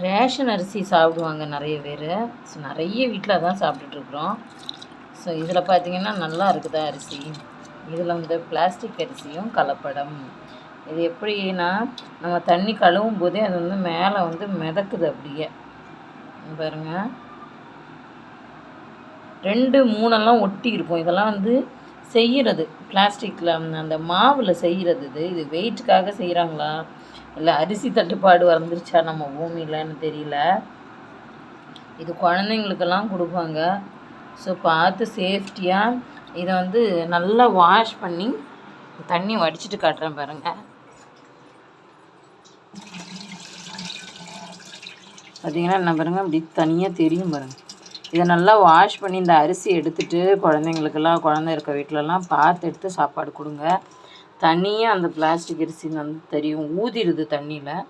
Ration அரிசி சாப்பிடுவாங்க நிறைய பேர். ஸோ நிறைய வீட்டில் தான் சாப்பிட்டுட்ருக்குறோம். ஸோ இதில் பார்த்திங்கன்னா நல்லா இருக்குதா அரிசி. இதில் வந்து பிளாஸ்டிக் அரிசியும் கலப்படம். இது எப்படின்னா நம்ம தண்ணி கழுவும் போதே அது வந்து மேலே வந்து மிதக்குது அப்படியே பாருங்கள். 2 3 ஒட்டி இருக்கும். இதெல்லாம் வந்து செய்கிறது பிளாஸ்டிக்கில் அந்த மாவில் செய்கிறது. இது வெயிட்டுக்காக செய்கிறாங்களா இல்லை அரிசி தட்டுப்பாடு வந்துருச்சா நம்ம பூமியிலன்னு தெரியல. இது குழந்தைங்களுக்கெல்லாம் கொடுப்பாங்க. ஸோ பார்த்து சேஃப்டியாக இதை வந்து நல்லா வாஷ் பண்ணி தண்ணி வடிச்சிட்டு காட்டுறேன் பாருங்கள். பார்த்திங்கன்னா என்ன பாருங்கள், அப்படி தனியாக தெரியும் பாருங்கள். இதை நல்லா வாஷ் பண்ணி இந்த அரிசி எடுத்துகிட்டு குழந்தைங்களுக்கெல்லாம், குழந்தை இருக்க வீட்டிலலாம் பார்த்து எடுத்து சாப்பாடு கொடுங்க. தனியாக அந்த பிளாஸ்டிக் அரிசி வந்து தெரியும், ஊதிடுது தண்ணியில்.